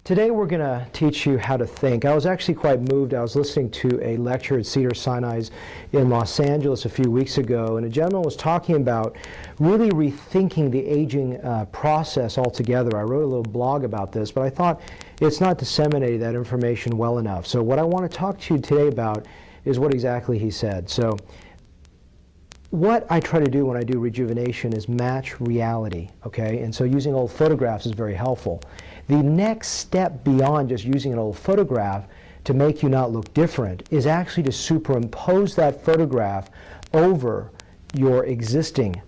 Today we're going to teach you how to think. I was actually quite moved. I was listening to a lecture at Cedars-Sinai in Los Angeles a few weeks ago, and a gentleman was talking about really rethinking the aging process altogether. I wrote a little blog about this, but I thought it's not disseminating that information well enough. So what I want to talk to you today about is what exactly he said. So what I try to do when I do rejuvenation is match reality, okay? And so using old photographs is very helpful. The next step beyond just using an old photograph to make you not look different is actually to superimpose that photograph over your existing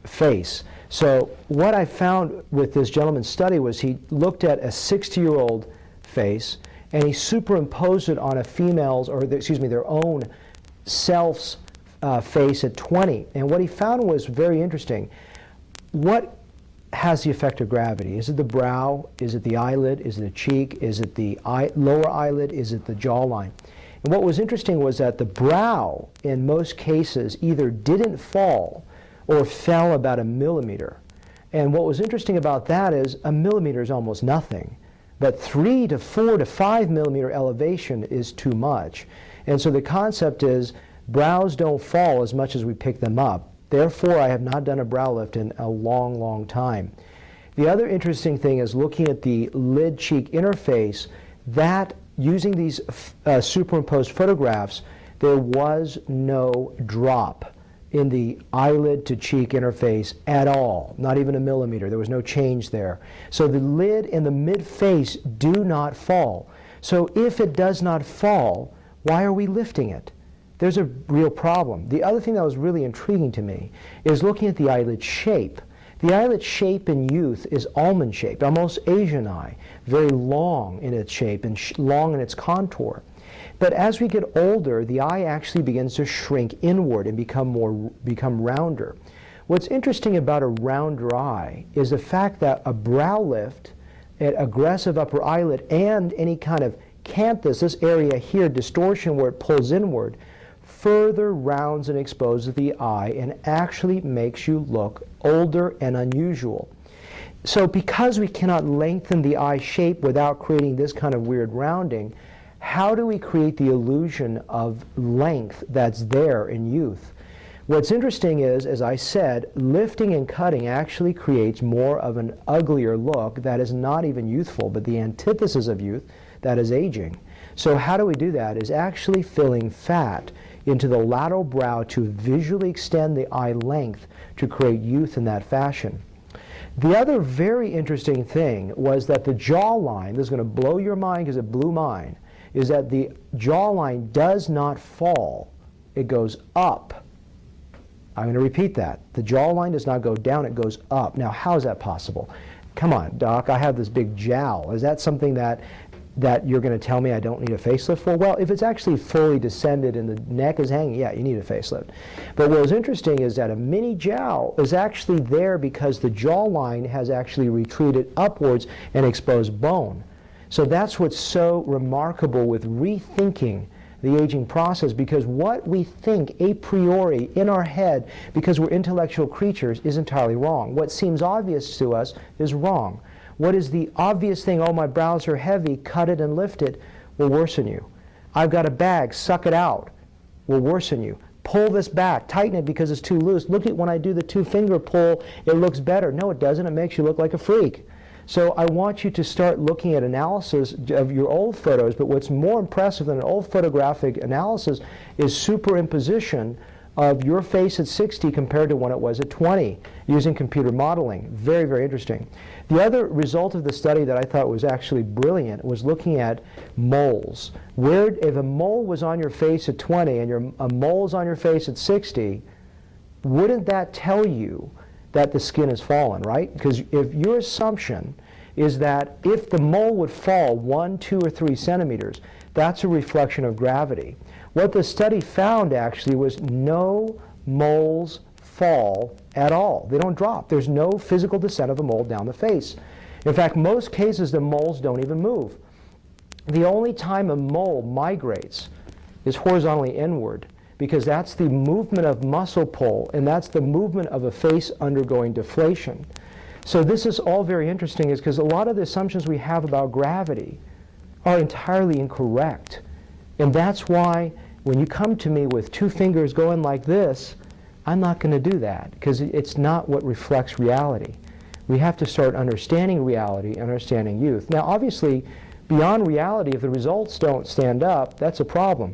face. So what I found with this gentleman's study was he looked at a 60-year-old face and he superimposed it on a female's, or their own self's face at 20. And what he found was very interesting. What has the effect of gravity? Is it the brow? Is it the eyelid? Is it the cheek? Is it the lower eyelid? Is it the jawline? And what was interesting was that the brow, in most cases, either didn't fall or fell about 1 millimeter. And what was interesting about that is 1 millimeter is almost nothing. But 3 to 4 to 5 millimeter elevation is too much. And so the concept is brows don't fall as much as we pick them up. Therefore, I have not done a brow lift in a long, long time. The other interesting thing is looking at the lid-cheek interface, that using these superimposed photographs, there was no drop in the eyelid to cheek interface at all, not even 1 millimeter. There was no change there. So the lid and the mid-face do not fall. So if it does not fall, why are we lifting it? There's a real problem. The other thing that was really intriguing to me is looking at the eyelid shape. The eyelid shape in youth is almond-shaped, almost Asian eye, very long in its shape and long in its contour. But as we get older, the eye actually begins to shrink inward and become rounder. What's interesting about a rounder eye is the fact that a brow lift, an aggressive upper eyelid, and any kind of canthus, this area here, distortion where it pulls inward, further rounds and exposes the eye and actually makes you look older and unusual. So because we cannot lengthen the eye shape without creating this kind of weird rounding, how do we create the illusion of length that's there in youth? What's interesting is, as I said, lifting and cutting actually creates more of an uglier look that is not even youthful, but the antithesis of youth, that is aging. So how do we do that? Is actually filling fat into the lateral brow to visually extend the eye length to create youth in that fashion. The other very interesting thing was that the jawline, this is going to blow your mind because it blew mine, is that the jawline does not fall, it goes up. I'm going to repeat that. The jawline does not go down, it goes up. Now, how is that possible? Come on, Doc, I have this big jowl. Is that something that you're going to tell me I don't need a facelift for? Well, if it's actually fully descended and the neck is hanging, yeah, you need a facelift. But what was interesting is that a mini jowl is actually there because the jawline has actually retreated upwards and exposed bone. So that's what's so remarkable with rethinking the aging process, because what we think a priori in our head, because we're intellectual creatures, is entirely wrong. What seems obvious to us is wrong. What is the obvious thing? Oh, my brows are heavy, cut it and lift it, will worsen you. I've got a bag, suck it out, will worsen you. Pull this back, tighten it because it's too loose. Look at when I do the 2-finger pull, it looks better. No, it doesn't. It makes you look like a freak. So I want you to start looking at analysis of your old photos, but what's more impressive than an old photographic analysis is superimposition of your face at 60 compared to when it was at 20 using computer modeling. Very, very interesting. The other result of the study that I thought was actually brilliant was looking at moles. If a mole was on your face at 20 and a mole is on your face at 60, wouldn't that tell you that the skin has fallen, right? Because if your assumption is that if the mole would fall 1, 2, or 3 centimeters, that's a reflection of gravity. What the study found actually was no moles fall at all. They don't drop. There's no physical descent of a mole down the face. In fact, most cases the moles don't even move. The only time a mole migrates is horizontally inward, because that's the movement of muscle pull, and that's the movement of a face undergoing deflation. So this is all very interesting, is because a lot of the assumptions we have about gravity are entirely incorrect. And that's why when you come to me with two fingers going like this, I'm not going to do that, because it's not what reflects reality. We have to start understanding reality, understanding youth. Now, obviously, beyond reality, if the results don't stand up, that's a problem.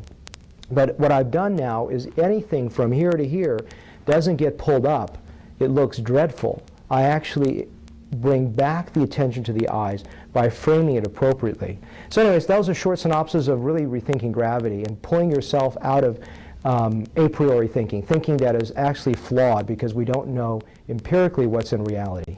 But what I've done now is anything from here to here doesn't get pulled up. It looks dreadful. I actually bring back the attention to the eyes by framing it appropriately. So anyways, that was a short synopsis of really rethinking gravity and pulling yourself out of a priori thinking that is actually flawed because we don't know empirically what's in reality.